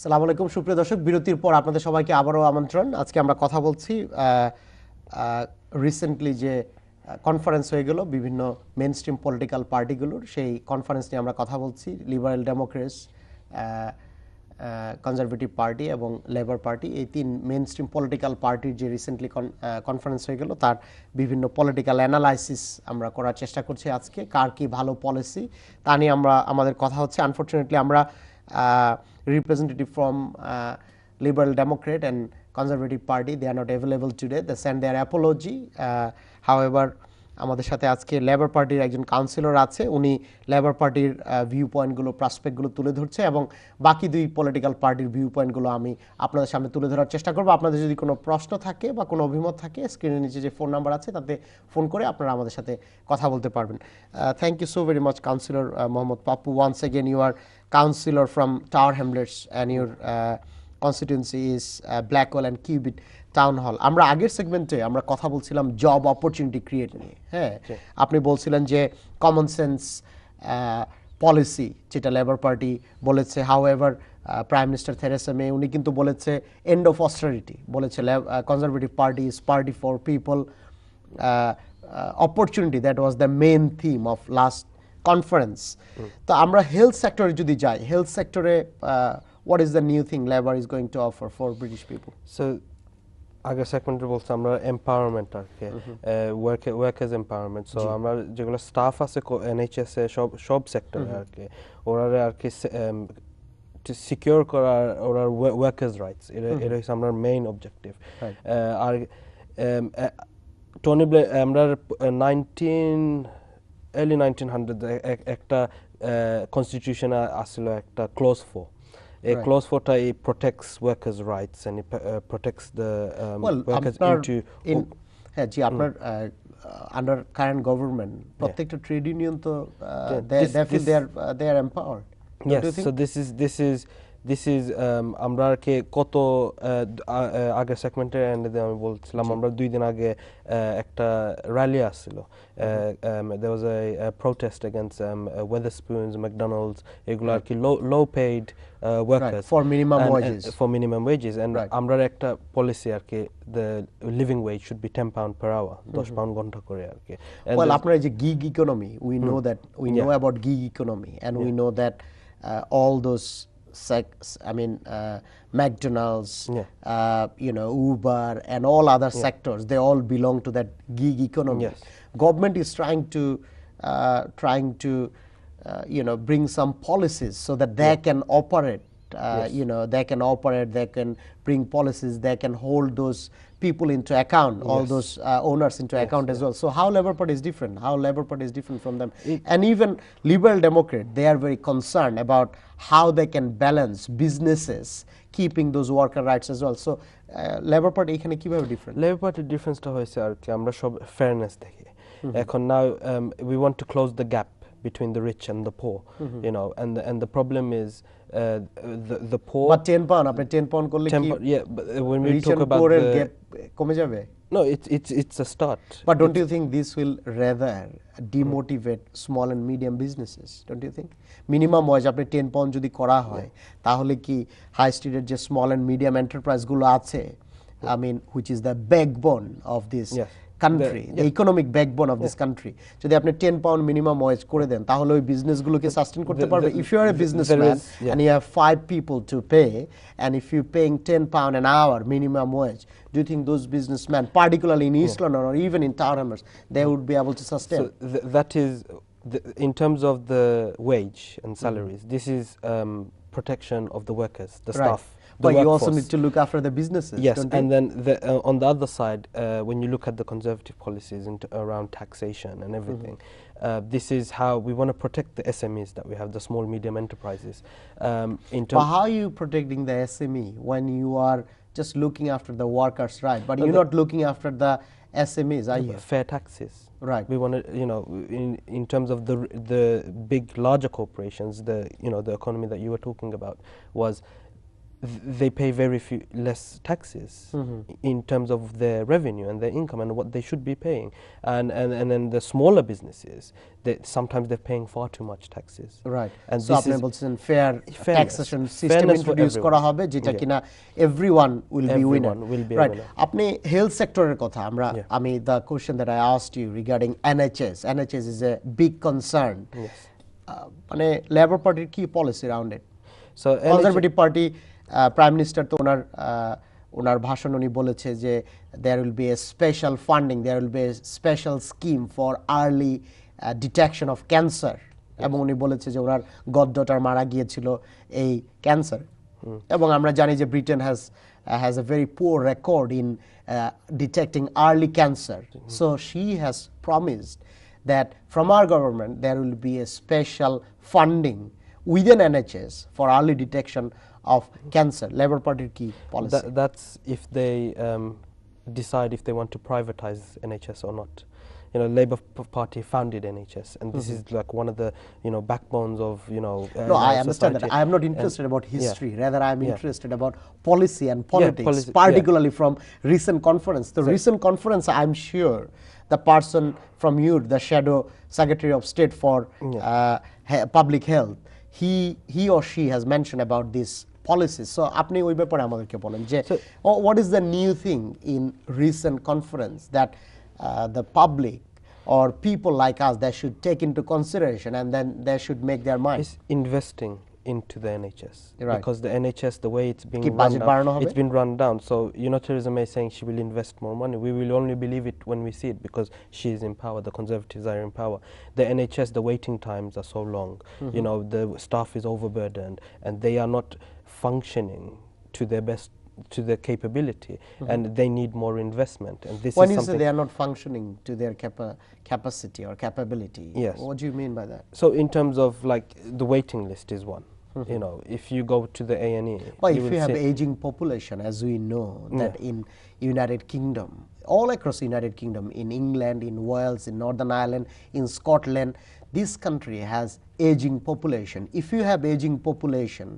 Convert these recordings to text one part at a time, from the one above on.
আসসালামু আলাইকুম সুপ্রিয় দর্শক, বিরতির পর আপনাদের সবাইকে আবারও আমন্ত্রণ। আজকে আমরা কথা বলছি রিসেন্টলি যে কনফারেন্স হয়ে গেল বিভিন্ন মেইনস্ট্রিম পলিটিক্যাল পার্টিগুলোর, সেই কনফারেন্স নিয়ে আমরা কথা বলছি। লিবারেল ডেমোক্রেটস, কনজারভেটিভ পার্টি এবং লেবার পার্টি, এই তিন মেইনস্ট্রিম পলিটিক্যাল পার্টির যে রিসেন্টলি কনফারেন্স হয়ে গেল তার বিভিন্ন পলিটিক্যাল অ্যানালাইসিস আমরা করার চেষ্টা করছি। আজকে কার কি ভালো পলিসি তা নিয়ে আমাদের কথা হচ্ছে। আনফরচুনেটলি আমরা representative from Liberal Democrat and Conservative Party, they are not available today. They send their apology. However, আমাদের সাথে আজকে লেবার পার্টির একজন কাউন্সিলর আছে, উনি লেবার পার্টির ভিউ পয়েন্টগুলো, প্রসপেক্টগুলো তুলে ধরছে এবং বাকি দুই পলিটিক্যাল পার্টির ভিউ পয়েন্টগুলো আমি আপনাদের সামনে তুলে ধরার চেষ্টা করব। আপনাদের যদি কোনো প্রশ্ন থাকে বা কোনো অভিমত থাকে, স্ক্রিনের নিচে যে ফোন নাম্বার আছে তাতে ফোন করে আপনারা আমাদের সাথে কথা বলতে পারবেন। Thank you so very much councillor Mohammad Pappu. Once again you are councillor from Tower Hamlets and your constituency is Blackwell and Cubit Town Hall. আমরা আগের সেগমেন্টে আমরা কথা বলছিলাম জব অপরচুনিটি ক্রিয়েট নিয়ে। হ্যাঁ, আপনি বলছিলেন যে কমন সেন্স পলিসি যেটা লেবার পার্টি বলেছে। However prime minister Theresa May উনি কিন্তু বলেছে এন্ড অফ অস্টারিটি, বলেছে conservative party is party for people, opportunity that was the main theme of last conference. তো আমরা হেলথ সেক্টরে যদি যাই, হেলথ সেক্টরে what is the new thing Labour is going to offer for British people? So আগের সেগমেন্টে বলছি আমরা এমপাওয়ারমেন্ট আর কি, ওয়ার্কার্স এমপাওয়ারমেন্ট। সো আমরা যেগুলো স্টাফ আছে এনএইচএস এ সব সেক্টরে আর কি, ওরা আর কি সিকিউর করার ওরার ওয়ার্কার্স রাইটস, এটা হচ্ছে আমার মেইন অবজেক্টিভ। আর টনি ব্লেয়ার আমরা early 1900 একটা কনস্টিটিউশন আসলে একটা close 4, a clause 4 it protects workers' rights and it protects the workers হ্যাঁ জি, আপনার আন্ডার কারেন্ট গভর্নমেন্ট প্রত্যেকটা ট্রেড ইউনিয়ন তো they are empowered. Yes, so this is আমরা আর কি কত আগে সেগমেন্টে এন্ডে আমি বলছিলাম আমরা 2 দিন আগে একটা র্যালি আসছিল। there was a protest against Wetherspoons, McDonald's, এগুলো আর কি low paid workers for minimum wages and আমরা একটা পলিসি আর কি the living wage should be 10 pound per hour, 10 pound ঘন্টা করে আর কি। well আপনার এই যে gig economy, we know that know about gig economy and we know that all those McDonald's, Uber and all other sectors, they all belong to that gig economy. Yes. Government is trying to bring some policies so that they can operate. They can operate, they can bring policies, they can hold those people into account, all those owners into account as well. So how Labour Party is different? How Labour Party is different from them? And even Liberal Democrat, they are very concerned about how they can balance businesses keeping those worker rights as well. So Labour Party এখানে কিভাবে different? Labour Party difference-টা হয়েছে আর কি আমরা সব fairness দেখি। এখন now we want to close the gap between the rich and the poor, and the problem is the poor. But 10 pound, আপনি 10 pound করলে কি but when we talk about the gap কমে যাবে? No, it's a start. But don't you think this will rather demotivate small and medium businesses? Don't you think? Minimum wage আপনি 10 pound যদি করা হয় তাহলে কি হাই স্ট্রিটের যে স্মল এন্ড মিডিয়াম এন্টারপ্রাইজ গুলো আছে, which is the backbone of this country, the economic backbone of this country, যদি আপনি 10 pound minimum wage করে দেন তাহলে ওই বিজনেসগুলোকে সাস্টেইন করতে পারবে? If you are a businessman and you have 5 people to pay and if you paying 10 pound an hour minimum wage, do you think those businessmen, particularly in East London or even in Tower Hamlets, they would be able to sustain? So that is in terms of the wage and salaries, this is protection of the workers, the staff. But you also need to look after the businesses. Yes, and then on the other side, when you look at the conservative policies around taxation and everything, this is how we want to protect the SMEs that we have, the small medium enterprises. But how are you protecting the SME when you are just looking after the workers' right, but you're not looking after the SMEs, are you? Fair taxes. Right. We want to, in terms of the big larger corporations, the economy that you were talking about was they pay very few less taxes in terms of their revenue and their income and what they should be paying, and then the smaller businesses, sometimes they're paying far too much taxes. Right. And So আপনি বলছেন fair taxation system Fairness for introduce করা everyone. হবে যেটা Yeah. কিনা everyone will be winner. Everyone will be a Right. winner. আপনি health sector-এর কথা Yeah. আমি the question that I asked you regarding NHS is a big concern. Yes. মানে labour পার্টির কি policy around it? So conservative party prime minister তো ওনার ভাষণ উনি বলেছে যে there will be a special funding, there will be a special scheme for early detection of cancer, এবং উনি বলেছে যে ওনার গডডটার মারা গিয়েছিল এই ক্যান্সার, এবং আমরা জানি যে Britain has a very poor record in detecting early cancer. So she has promised that from our government there will be a special funding within NHS for early detection of cancer. Labour Party key policy. That's if they decide if they want to privatize NHS or not. You know, Labour Party founded NHS, and this is like one of the backbones of no, I understand society. that. I am not interested about history. Yeah. Rather, I am Yeah. interested about policy and politics, policy, particularly from recent conference. The recent conference, I am sure, the person from you, the Shadow Secretary of State for Public Health, he or she has mentioned about this policies. So আপনি ওই ব্যাপারে আমাদেরকে বলেন যে what is the new thing in recent conference that the public or people like us that should take into consideration and then they should make their mind? It's investing into the NHS, Right. because the NHS, the way it's being কি run budget বাড়ানো down, হবে? it's been run down. So Theresa May is saying she will invest more money. We will only believe it when we see it, because she is in power. The Conservatives are in power. The NHS, the waiting times are so long. The staff is overburdened and they are not functioning to their best, to their capability, and they need more investment. And this When is you say something. they are not functioning to their capacity or capability, Yes. what do you mean by that? So in terms of like the waiting list is one. If you go to the A&E, Well, if will you have see- aging population, as we know that in United Kingdom, all across United Kingdom, in England, in Wales, in Northern Ireland, in Scotland, this country has aging population. If you have aging population,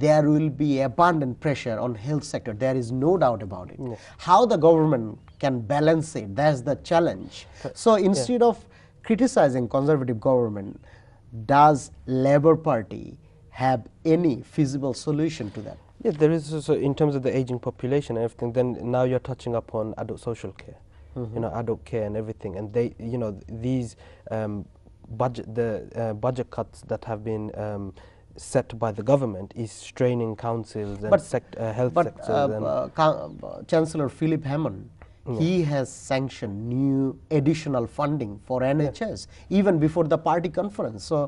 there will be abundant pressure on health sector. There is no doubt about it. How the government can balance it, that's the challenge. So instead of criticizing conservative government, does Labour Party have any feasible solution to that? Yeah, there is also, in terms of the aging population and everything, then now you're touching upon adult social care, adult care and everything, and they, these budget cuts that have been set by the government is straining councils and health sectors. Chancellor Philip Hammond, he has sanctioned new additional funding for NHS even before the party conference. So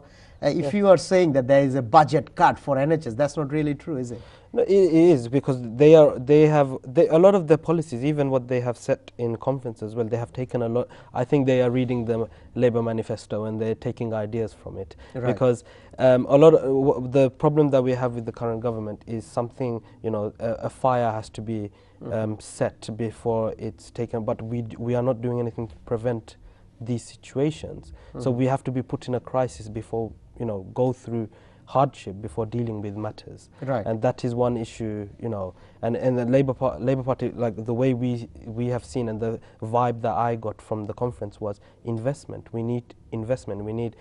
if you are saying that there is a budget cut for NHS, that's not really true, is it? No, it is, because a lot of the policies, even what they have set in conference as well, they have taken a lot. I think they are reading the Labour manifesto and they're taking ideas from it. Right. Because a lot of the problem that we have with the current government is something, a fire has to be set before it's taken, but we are not doing anything to prevent these situations. So we have to be put in a crisis before, go through hardship before dealing with matters. Right. And that is one issue, and the Labour Party, like the way we have seen, and the vibe that I got from the conference was investment. We need investment. We need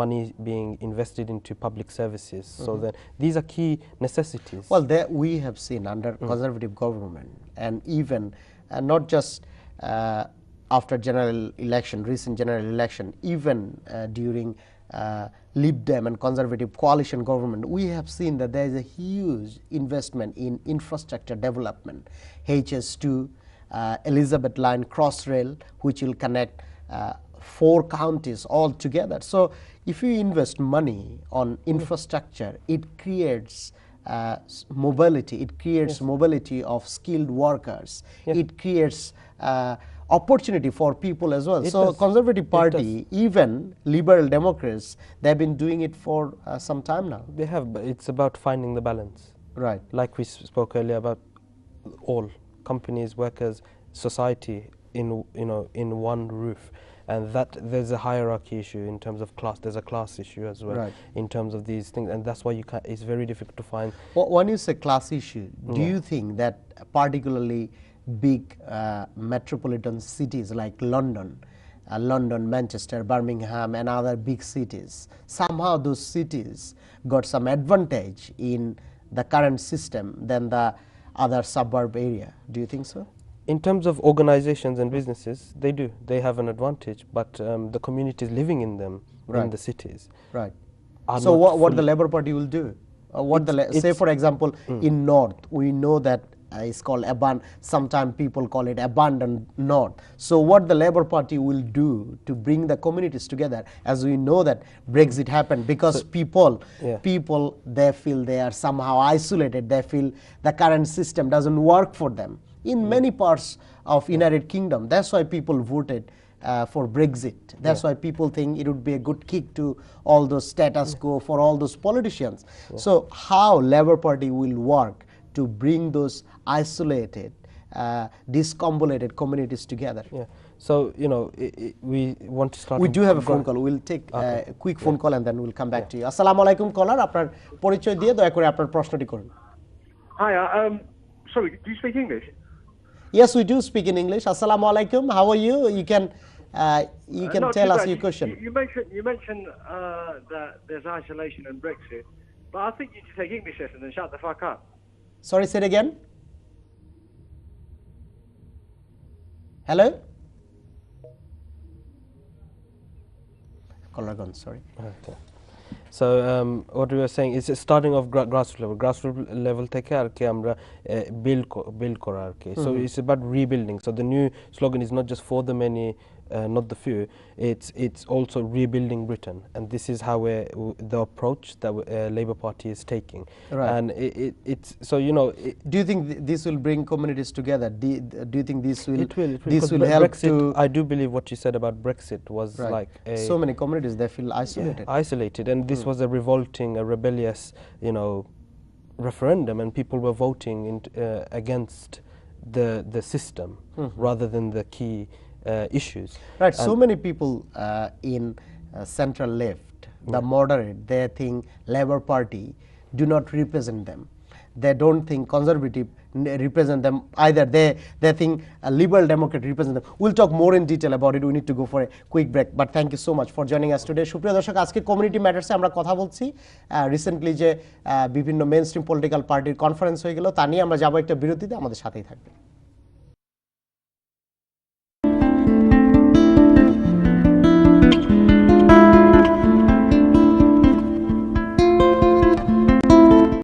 money being invested into public services. So that these are key necessities. Well, we have seen under conservative government, and even not just after recent general election, even during Lib Dem and conservative coalition government, we have seen that there is a huge investment in infrastructure development. HS2, Elizabeth Line Crossrail, which will connect 4 counties all together. So if you invest money on infrastructure, it creates mobility. It creates mobility of skilled workers. It creates opportunity for people as well. So Conservative Party, even Liberal Democrats, they've been doing it for some time now. They have, but it's about finding the balance. Right. Like we spoke earlier about all companies, workers, society in one roof. and that there's a hierarchy issue in terms of class. There's a class issue as well Right. in terms of these things, and that's why you can it's very difficult to find. When you say class issue, do you think that particularly big metropolitan cities like London, Manchester, Birmingham, and other big cities, somehow those cities got some advantage in the current system than the other suburb area? Do you think so? In terms of organizations and businesses, they do. They have an advantage, but the communities living in them, in Right. the cities, Right. are So not what the fully- Labour Party will do? What the say it's- for example in North, we know that it's called sometimes people call it abandoned North. So what the Labour Party will do to bring the communities together, as we know that Brexit happened because people they feel they are somehow isolated. They feel the current system doesn't work for them in many parts of United Kingdom. That's why people voted for Brexit. That's why people think it would be a good kick to all those status quo for all those politicians. So how Labour Party will work to bring those isolated, discombobulated communities together? Yeah. So we want to start. We do have a phone call. We'll take a quick phone call and then we'll come back to you. Assalamu alaikum caller, আপনার পরিচয় দিয়ে দয়া করে আপনার প্রশ্নটি করুন। Hi, sorry, do you speak English? Yes, we do speak in English. Assalamu alaikum. How are you? You can Not tell too us bad. your question. You mentioned that there's isolation and Brexit, but I think you should take English lessons and shut the fuck up. Sorry, say it again. Hello? Caller gone, sorry. Okay. So what we were saying is starting off grassroots level থেকে আর কি আমরা build করা আর কি. So it's about rebuilding. So the new slogan is not just for the many, not the few. It's also rebuilding Britain, and this is how the approach that Labour Party is taking. Right. And it's so Do you think this will bring communities together? Do you think this will it will this will help Brexit, to I do believe what you said about Brexit was right. like so many communities they feel isolated. Isolated, and this was a revolting, a rebellious, referendum, and people were voting against the system rather than the key issues. Right, so many people in central left, the moderate, they think Labour Party do not represent them. They don't think conservative represent them either. They think a liberal democrat represent them. We'll talk more in detail about it. We need to go for a quick break, but thank you so much for joining us today. সুপ্রিয় দর্শক, আজকে community ম্যাটারসে আমরা কথা বলছি। Recently যে বিভিন্ন mainstream political পার্টির conference হয়ে গেল তা নিয়ে আমরা যাবো একটা বিরতিতে, আমাদের সাথেই থাকবেন।